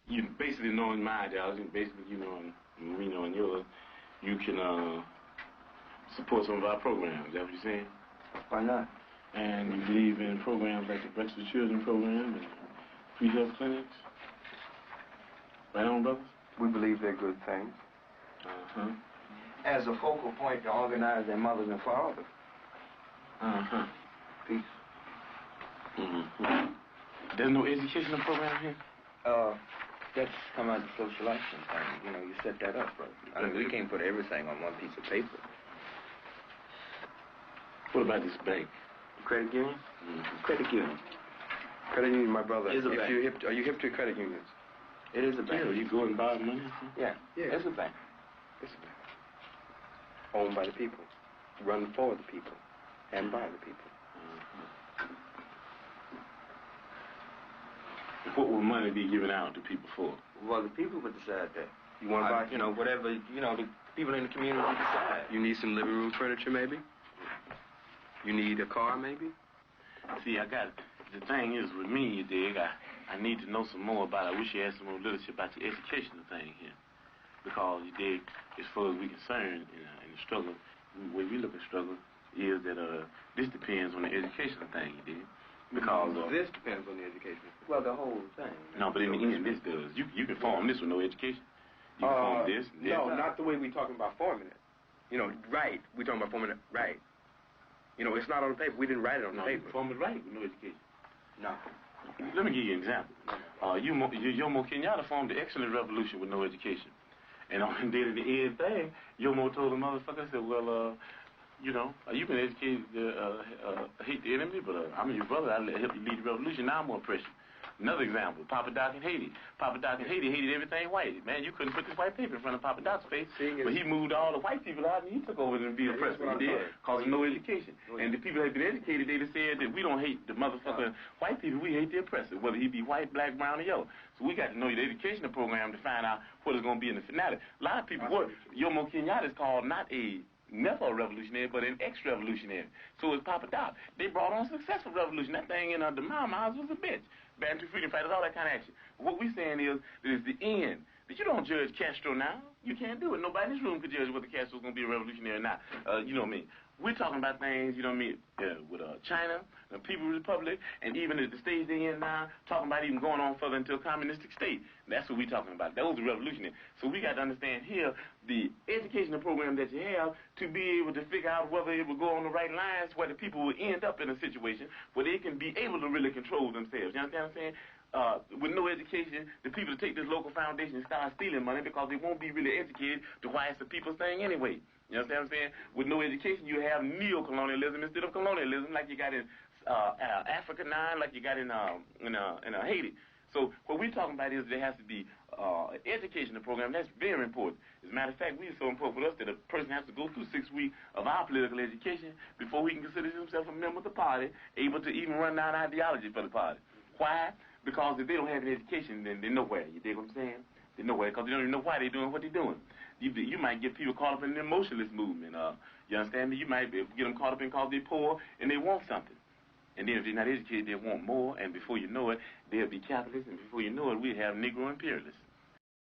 you basically knowing my ideology, basically you knowing me knowing yours, you can support some of our programs. Is that what you're saying? Why not? And you believe in programs like the Breakfast with Children program and free health clinics? Right on, brothers? We believe they're good things. Uh-huh. As a focal point to organize their mothers and fathers. Uh-huh. Peace. Mm-hmm. There's no educational program here? That's come out of the social action thing. You know, you set that up, brother. I mean, we can't put everything on one piece of paper. What about this bank? Credit union? Mm-hmm. Credit union. Credit union, my brother. Is a bank. Are you hip to credit unions? It is a bank. Yeah, you go and borrow money? Yeah. It's a bank. It's a bank. Owned by the people. Run for the people. And by the people. What will money be given out to people for? Well, the people would decide that. You want to buy, you know, whatever, you know, the people in the community decide. You need some living room furniture, maybe? You need a car, maybe? See, the thing is with me, you dig, I need to know some more about it. I wish you had some more literature about the educational thing here. Because, you dig, as far as we're concerned in the struggle, the way we look at struggle is that this depends on the educational thing, you dig. Because this depends on the education. Well, the whole thing. No, but in the end, this does. You can form this with no education. You can form this and this. No, not the way we're talking about forming it. You know, right. We're talking about forming it right. You know, it's not on the paper. We didn't write it on the paper. You form it right with no education. No. Let me give you an example. Yomo Kenyatta formed the excellent revolution with no education. And on the end thing, Yomo told the motherfucker, I said, well, you know, you can educate, hate the enemy, but I'm your brother. I'll help you lead the revolution. Now I'm more pressure. Another example, Papa Doc in Haiti. Papa Doc in Haiti hated everything white. Man, you couldn't put this white paper in front of Papa Doc's face. But he moved all the white people out and he took over and be a president. He did, because of no education. And the people that had been educated, they just said that we don't hate the motherfucking white people, we hate the oppressor, whether he be white, black, brown, or yellow. So we got to know the educational program to find out what it's going to be in the finale. A lot of people, Yomo Kenyatta is called never a revolutionary, but an ex-revolutionary. So is Papa Doc. They brought on a successful revolution. That thing in the Mamas was a bitch. Bantu freedom fighters, all that kind of action. What we're saying is that it's the end. But you don't judge Castro now. You can't do it. Nobody in this room could judge whether Castro's going to be a revolutionary or not. You know what I mean? We're talking about things, you know what I mean, with China, the People's Republic, and even at the stage they're in now, talking about even going on further into a communistic state. That's what we're talking about. Those are revolutionary. So we got to understand here the educational program that you have to be able to figure out whether it will go on the right lines where the people will end up in a situation where they can be able to really control themselves. You understand what I'm saying? With no education, the people take this local foundation and start stealing money because they won't be really educated to why it's a people's thing anyway. You understand what I'm saying? With no education, you have neo-colonialism instead of colonialism, like you got in Africa now, like you got in Haiti. So what we're talking about is there has to be an educational program. That's very important. As a matter of fact, it's so important for us that a person has to go through 6 weeks of our political education before he can consider himself a member of the party, able to even run down ideology for the party. Why? Because if they don't have an education, then they're nowhere. You dig what I'm saying? They're nowhere because they don't even know why they're doing what they're doing. You might get people caught up in the emotionalist movement. You understand me? You might get them caught up in because they're poor and they want something. And then if they're not educated, they want more. And before you know it, they'll be capitalists. And before you know it, we have Negro imperialists.